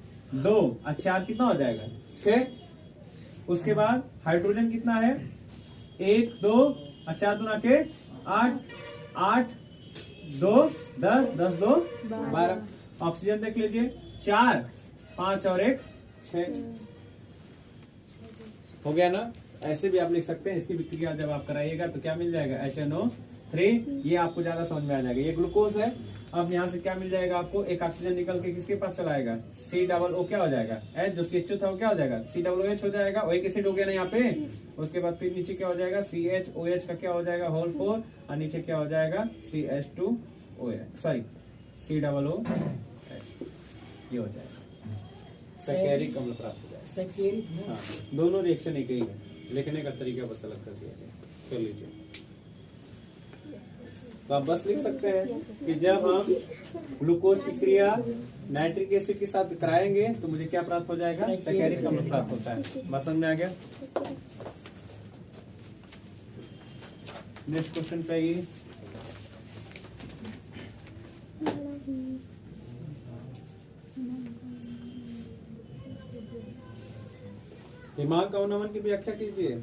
2 और 4 कितना हो जाएगा 6, उसके बाद हाइड्रोजन कितना है 1 2 और 4 दूना के 8 8 2 10 10 2 12, ऑक्सीजन देख लीजिए 4 5 और 1 6, हो गया ना। ऐसे भी आप लिख सकते हैं, इसकी विक्रिया जब आप कराइएगा तो क्या मिल जाएगा, HNO 3, ये आपको ज्यादा समझ में आ जाएगा। ये ग्लूकोज है। अब यहाँ से क्या मिल जाएगा आपको, एक ऑक्सीजन निकल के किसके पास चला आएगा, COO क्या हो जाएगा, H जो CHO था वो क्या हो जाएगा, COOH हो जाएगा, वो एक एसिड हो गया ना यहाँ पे। उसके बाद फिर नीचे क्या हो जाएगा, CHOH का क्या हो जाएगा होल 4, और नीचे क्या हो जाएगा CH2OH, सॉरी COOH, ये हो जाएगा सैकेरिक अम्ल प्राप्त हो जाएगा। सैकेरिक ना? हाँ, दोनों रिएक्शन एक ही है, लिखने का तरीका बस अलग कर दिया गया। कर लीजिए, तो आप बस लिख सकते हैं कि जब हम ग्लूकोज की क्रिया नाइट्रिक एसिड के साथ कराएंगे तो मुझे क्या प्राप्त हो जाएगा, सैकेरिक अम्ल प्राप्त होता है। बस समझ में आ गया। नेक्स्ट क्वेश्चन पे आइए। दिमाग का अवनमन की व्याख्या कीजिए।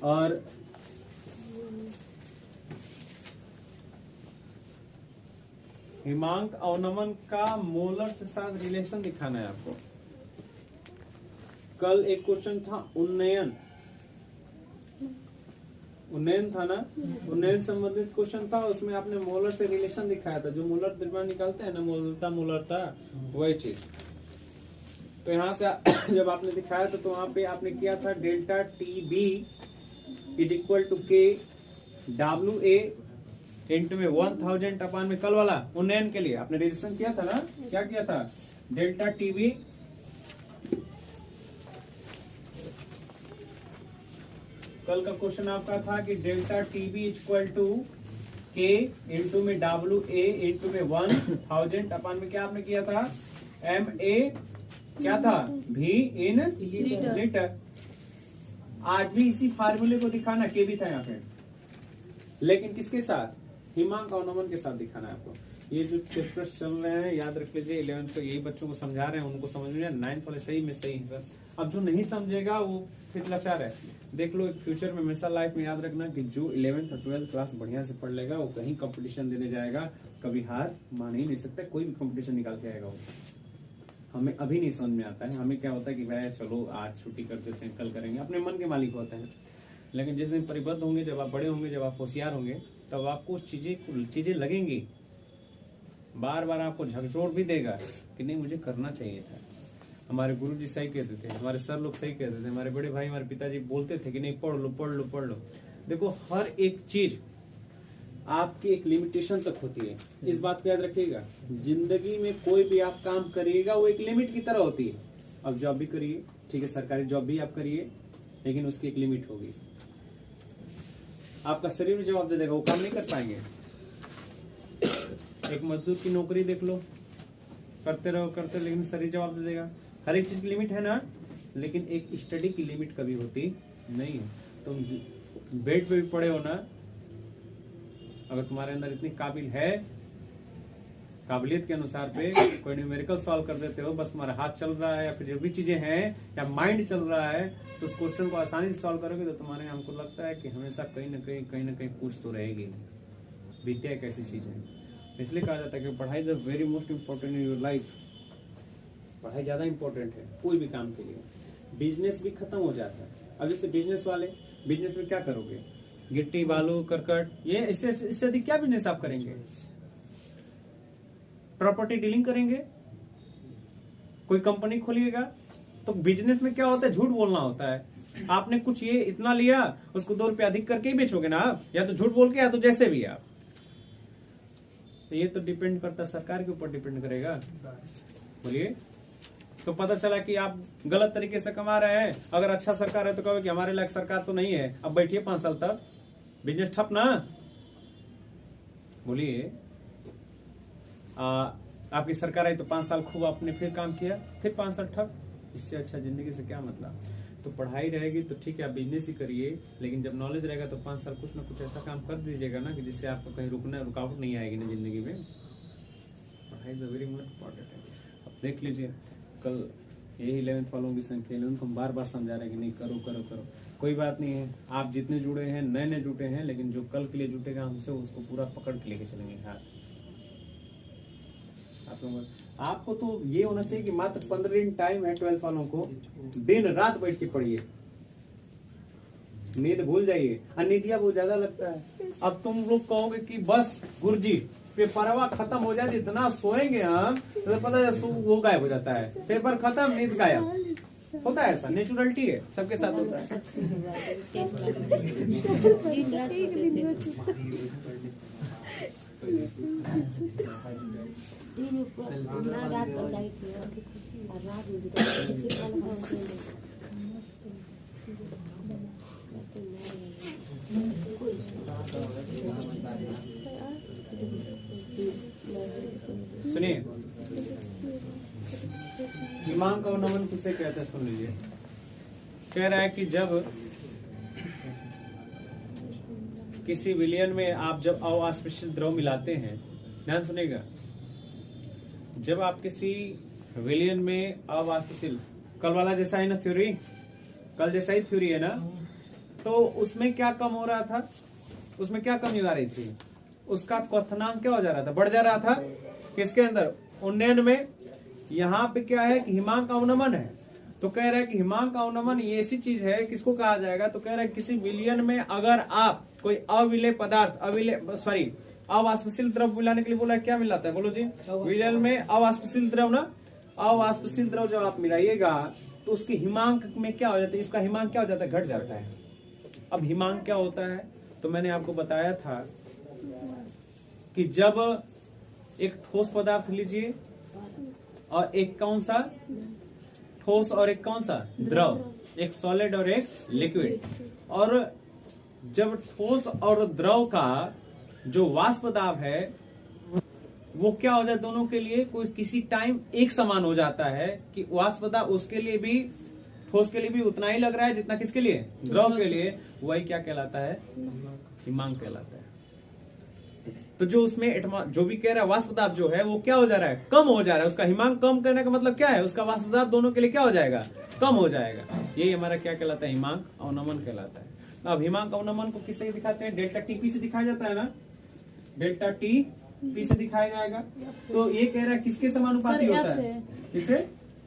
और हिमांक अवनमन का मोलर के साथ रिलेशन दिखाना है आपको। कल एक क्वेश्चन था उन्नयन था ना, उन्नयन संबंधित क्वेश्चन था, उसमें आपने मोलर से रिलेशन दिखाया था। जो मोलर द्रव्यमान निकालते हैं ना, मोलरता वही चीज। तो यहाँ से जब आपने दिखाया तो वहां पे आपने किया था delta TB is equal to K WA into में 1000 अपान में कल वाला उन्नयन के लिए आपने रिलेशन किया था ना, क्या किया था, डेल्टा TB कल का क्वेश्चन आपका था कि delta TB equal to K into में WA इंटू में 1000 अपान में क्या आपने किया था, MA क्या था, V इन लीटर। आज भी इसी फार्मूले को दिखाना, के भी था यहाँ पे, लेकिन किसके साथ, हिमांक अवनमन के साथ दिखाना है आपको। ये जो चैप्टर्स चल रहे हैं याद रख लीजिए, 11th तो यही बच्चों को समझा रहे हैं, उनको समझ में, 9th वाले सही में सही है सर। अब जो नहीं समझेगा वो फिर लाचार है। देख लो, फ्यूचर में हमेशा लाइफ में याद रखना कि जो 11th और 12th क्लास बढ़िया से पढ़ लेगा वो कहीं कंपटीशन देने जाएगा, कभी हार मान ही नहीं सकता, कोई भी कंपटीशन निकाल के आएगा वो। हमें अभी नहीं समझ में आता है, हमें क्या होता है कि भाई चलो आज छुट्टी कर देते हैं, कल करेंगे, अपने मन के मालिक होते हैं। लेकिन जिस दिन परिबद्ध होंगे, जब आप बड़े होंगे, जब आप होशियार होंगे, तब आपको चीजें लगेंगी, बार बार आपको झकझोर भी देगा कि नहीं मुझे करना चाहिए था। हमारे गुरुजी सही कहते थे, हमारे सर लोग सही कहते थे, हमारे बड़े भाई, हमारे पिताजी बोलते थे कि नहीं पढ़ लो पढ़ लो पढ़ लो। देखो, हर एक चीज आपकी एक लिमिटेशन तक होती है, इस बात को याद रखिएगा। जिंदगी में कोई भी आप काम करिएगा वो एक लिमिट की तरह होती है। अब जॉब भी करिए, ठीक है, सरकारी जॉब भी आप करिए, लेकिन उसकी एक लिमिट होगी। आपका शरीर जवाब दे देगा, वो काम नहीं कर पाएंगे। एक मजदूर की नौकरी देख लो, करते रहो करते, लेकिन शरीर जवाब दे देगा। हर एक चीज की लिमिट है ना, लेकिन एक स्टडी की लिमिट कभी होती नहीं है। तुम बेड पे भी पड़े हो ना, अगर तुम्हारे अंदर इतनी काबिलियत के अनुसार पे कोई न्यूमेरिकल सॉल्व कर देते हो, बस तुम्हारा हाथ चल रहा है या फिर जो भी चीजें हैं या माइंड चल रहा है, तो उस क्वेश्चन को आसानी से सॉल्व करोगे, तो तुम्हारे, हमको लगता है कि हमेशा कहीं ना कहीं पूछ तो रहेगी। विद्या एक ऐसी चीज है, इसलिए कहा जाता है कि पढ़ाई is very most important in your life. पढ़ाई ज्यादा इंपॉर्टेंट है कोई भी काम के लिए। बिजनेस भी खत्म हो जाता है। अब जैसे बिजनेस में क्या करोगे, गिट्टी बालू करकट, ये इससे अधिक क्या बिजनेस आप करेंगे, प्रॉपर्टी डीलिंग करेंगे, कोई कंपनी खोलिएगा। तो बिजनेस में क्या होता है, झूठ बोलना होता है। आपने कुछ ये इतना लिया, उसको 2 रुपया अधिक करके ही बेचोगे ना आप, या तो झूठ बोल के या तो जैसे भी आप। तो ये तो डिपेंड करता है, सरकार के ऊपर डिपेंड करेगा। बोलिए, तो पता चला कि आप गलत तरीके से कमा रहे हैं, अगर अच्छा सरकार है तो कहोगे कि हमारे लायक सरकार तो नहीं है, अब बैठिए 5 साल तक, बिजनेस ठप ना। बोलिए, आपकी सरकार आई तो 5 साल खूब आपने फिर काम किया, फिर 5 साल ठप। इससे अच्छा जिंदगी से क्या मतलब। तो पढ़ाई रहेगी तो ठीक है, आप बिजनेस ही करिए, लेकिन जब नॉलेज रहेगा तो 5 साल कुछ ना कुछ ऐसा काम कर दीजिएगा ना कि जिससे आपको कहीं रुकावट नहीं आएगी ना जिंदगी में। पढ़ाई इज वेरी मोस्ट इम्पोर्टेंट है। अब देख लीजिए, कल यही 11th वालों की संख्या, 11th को हम बार बार समझा रहे हैं कि नहीं करो करो करो। कोई बात नहीं है, आप जितने जुड़े हैं, नए जुटे हैं, लेकिन जो कल के लिए जुटेगा हमसे, उसको पूरा पकड़ के लेके चलेंगे हाथ। आपको तो ये होना चाहिए कि मात्र 15 दिन टाइम है 12th वालों को, दिन रात बैठ के पढ़िए। नींद भूल जाइए, अनिद्रा बहुत ज्यादा लगता है। अब तुम लोग कहोगे कि बस गुरुजी पेपरवा खत्म हो जाए, इतना सोएंगे हम तो पता है वो गायब हो जाता है, पेपर खत्म नींद गायब। होता है ऐसा, नेचुरलिटी है, सबके साथ होता है। सुनिए, हिमांक और नमन किसे कहते हैं, सुन लीजिए। कह रहा है कि जब किसी विलयन में आप जब अवाष्पशील द्रव मिलाते हैं, ध्यान सुनेगा, जब आप किसी विलयन में अवाष्पशील, कल वाला जैसा है ना थ्योरी, कल जैसा ही थ्योरी है ना, तो उसमें क्या कम हो रहा था, उसमें क्या कमी आ रही थी, उसका क्वथनांक क्या हो जा रहा था, बढ़ जा रहा था। किसके अंदर, उन्नयन में। यहाँ पे क्या है कि हिमांक अवनमन है, तो कह रहा है कि हिमांक अवनमन ये ऐसी चीज है, किसको कहा जाएगा, तो कह रहा है किसी विलयन में अगर आप कोई अविलेय पदार्थ, अवाष्पशील द्रव मिलाने के लिए बोला, क्या मिलाता है बोलो जी, विलयन में अवाष्पशील द्रव ना, अवाष्पशील द्रव जब आप मिलाइएगा तो उसके हिमांक में क्या हो जाता है, इसका हिमांक क्या हो जाता है, घट जाता है। अब हिमांक क्या होता है, तो मैंने आपको बताया था कि जब एक ठोस पदार्थ लीजिए और एक कौन सा ठोस और एक कौन सा द्रव, एक सॉलिड और एक लिक्विड, और जब ठोस और द्रव का जो वाष्प दाब है वो क्या हो जाए, दोनों के लिए कोई किसी टाइम एक समान हो जाता है कि वाष्प दाब उसके लिए भी, ठोस के लिए भी उतना ही लग रहा है जितना किसके लिए, द्रव के लिए, वही क्या कहलाता है, हिमांक कहलाता है। तो जो उसमें जो भी कह रहा है वाष्प दाब जो है वो क्या हो जा रहा है, कम हो जा रहा है, उसका हिमांक कम करने का मतलब क्या है, उसका वाष्प दाब दोनों के लिए क्या हो जाएगा, कम हो जाएगा। यही हमारा क्या कहलाता है, हिमांक अवनमन कहलाता है। अब हिमांक अवनमन को किससे दिखाते हैं, डेल्टा टीपी से दिखाया जाता है ना, डेल्टा टी पी से दिखाया जाएगा। तो ये कह रहा है किसके समानुपाती होता है, किसे,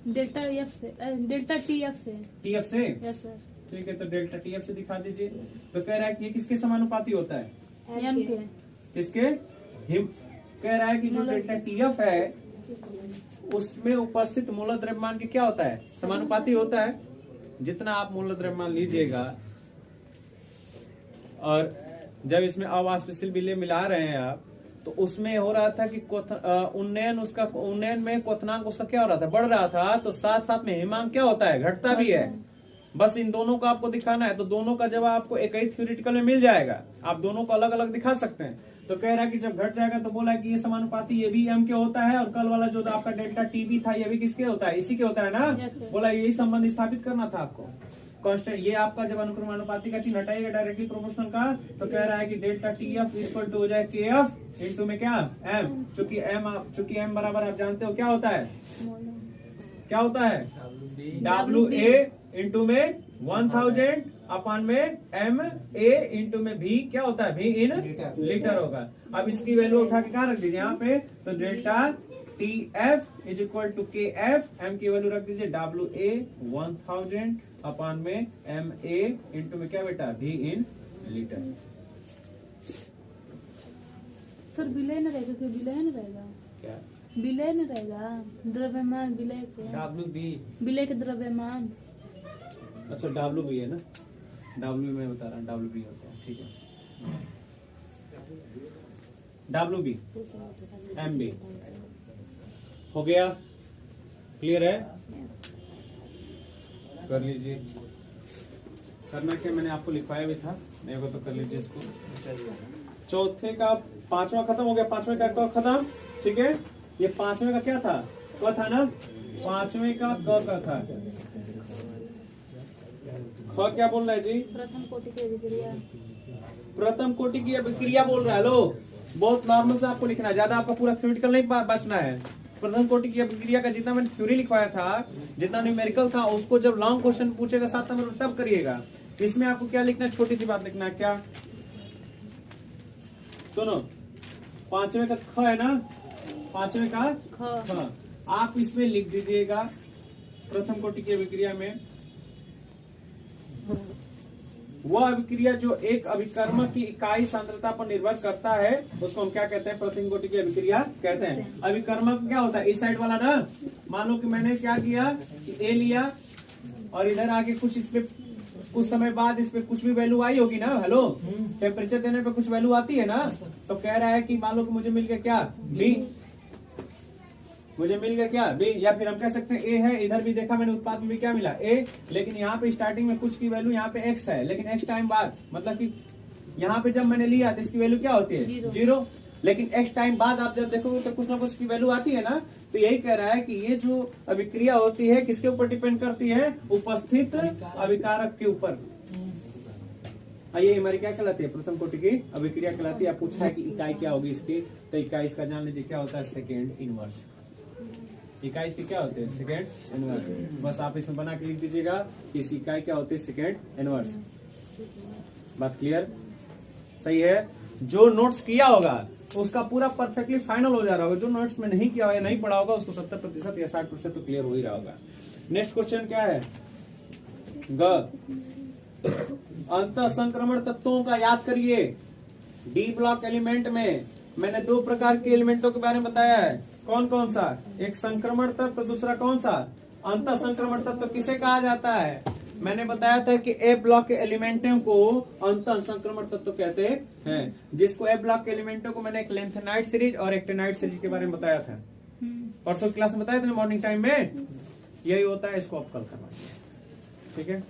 डेल्टा एफ से, डेल्टा टी एफ से, टी एफ से, यस सर। ठीक है, तो डेल्टा टी एफ से दिखा दीजिए। तो कह रहा है कि ये किसके समानुपाती होता है, एम के, किसके, कह रहा है कि जो डेल्टा टी एफ है उसमें उपस्थित मूल द्रव्यमान के क्या होता है, समानुपाती होता है। जितना आप मूल द्रव्यमान लीजिएगा और जब इसमें अवाष्पशील विलय मिला रहे हैं आप, तो उसमें हो रहा था कि उन्नयन में क्वथनांक उसका क्या हो रहा था, बढ़ रहा था, तो साथ साथ में हिमांक क्या होता है, घटता भी है। बस इन दोनों को आपको दिखाना है, तो दोनों का जब आपको एक ही थ्योरेटिकल में मिल जाएगा, आप दोनों को अलग अलग दिखा सकते हैं। तो कह रहा है कि जब घट जाएगा तो बोला कि ये समानुपाती, ये भी एम के होता है, और कल वाला जो आपका डेल्टा टीबी था ये भी किसके होता है, इसी के होता है ना। बोला यही संबंध स्थापित करना था आपको, कांस्टेंट। ये आपका जब अनुक्रमानुपाती का चिन्ह हटाएगा डायरेक्टली प्रोपोर्शनल का, तो कह रहा है कि delta T F equal to हो जाए के एफ इंटू में क्या, एम। चूंकि एम बराबर आप जानते हो क्या होता है, क्या होता है, डब्ल्यू ए इंटू में 1000 अपान में एम ए इंटू में भी क्या होता है, भी इन लीटर होगा। अब इसकी वैल्यू उठा के कहाँ रख दीजिए, यहाँ पे, तो delta T F is equal to K F, M की वैल्यू रख दीजिए डब्ल्यू ए 1000 अपान में एम ए इंटू में क्या बेटा, भी इन लीटर। सर विलय न रहेगा, विलय न रहेगा, क्या विलय न रहेगा, द्रव्यमान विलय के, डब्ल्यू बी, विलय के द्रव्यमान। अच्छा डब्ल्यू बी है ना, डब्ल्यू में बता रहा हूँ, डब्ल्यू बी होता है, ठीक है, डब्ल्यू बी एम बी हो गया, क्लियर है, कर लीजिए। करना क्या, मैंने आपको लिखवाया भी था, मेरे को तो कर लीजिए इसको। चौथे का पांचवा खत्म हो गया, पांचवे का क खत्म, ठीक है। ये पांचवे का क्या था, क था ना, पांचवे का क का था, ख क्या बोल रहा है जी, प्रथम कोटि की अभिक्रिया, प्रथम कोटि की अभिक्रिया बोल रहा है। लो बहुत नॉर्मल से आपको लिखना है, ज्यादा आपका पूरा थ्योरेटिकल नहीं बचना है। प्रथम कोटि की अभिक्रिया का जितना मैंने थ्योरी लिखवाया था, जितना न्यूमेरिकल था, उसको जब लॉन्ग क्वेश्चन पूछेगा 7 नंबर तब करिएगा। इसमें आपको क्या लिखना है, छोटी सी बात लिखना है, क्या, सुनो, पांचवे का ख है ना, पांचवे का ख, आप इसमें लिख दीजिएगा प्रथम कोटि की अभिक्रिया में वह अभिक्रिया जो एक अभिकर्मक की इकाई सांद्रता पर निर्भर करता है उसको हम क्या कहते हैं? प्रथम कोटि की अभिक्रिया कहते हैं। अभिकर्मक क्या होता है? इस साइड वाला ना, मान लो कि मैंने क्या किया कि ए लिया और इधर आके कुछ इस पे कुछ समय बाद इस पे कुछ भी वैल्यू आई होगी ना। हेलो, टेम्परेचर देने पे कुछ वैल्यू आती है ना। तो कह रहा है कि मान लो कि मुझे मिल गया क्या? बी। मुझे मिल गया क्या? बी। या फिर हम कह सकते हैं ए है, इधर भी देखा मैंने उत्पाद में भी क्या मिला? ए। लेकिन यहाँ पे स्टार्टिंग में कुछ की वैल्यू यहाँ पे एक्स है, लेकिन एक्स टाइम बाद मतलब कि यहाँ पे जब मैंने लिया तो इसकी वैल्यू क्या होती है? जीरो। लेकिन एक्स टाइम बाद आप जब देखोगे तो कुछ ना कुछ की वैल्यू आती है ना। तो यही कह रहा है कि ये जो अभिक्रिया होती है किसके ऊपर डिपेंड करती है? उपस्थित अभिकारक के ऊपर। ये हमारी क्या कहलाती है? प्रथम कोटि की अभिक्रिया कहलाती है। पूछा है कि इकाई क्या होगी इसकी, तो इकाई इसका जान लीजिए क्या होता है? Second inverse. इकाई इसकी क्या होती है? Second inverse. बस आप इसमें बना के लिख दीजिएगा कि इसकी इकाई क्या होती है? Second inverse. बात क्लियर? सही है। जो नोट्स किया होगा उसका पूरा परफेक्टली फाइनल हो जा रहा होगा। जो नोट्स में नहीं किया या नहीं पढ़ा होगा उसको 70% या 60% तो क्लियर हो ही रहा होगा। नेक्स्ट क्वेश्चन क्या है? ग अंतः संक्रमण तत्वों का याद करिए। डी ब्लॉक एलिमेंट में मैंने दो प्रकार के एलिमेंटों के बारे में बताया है। कौन कौन सा? एक संक्रमण तत्व, दूसरा कौन सा? अंतः संक्रमण तत्व। किसे कहा जाता है? मैंने बताया था कि ए ब्लॉक के एलिमेंटों को अंतः संक्रमण तत्व कहते हैं। जिसको ए ब्लॉक के एलिमेंटों को मैंने एक लेंथेनाइट सीरीज और एक्टिनाइट सीरीज के बारे में बताया था। परसों क्लास में बताया था मॉर्निंग टाइम में। यही होता है, इसको आप कल करवा। ठीक है।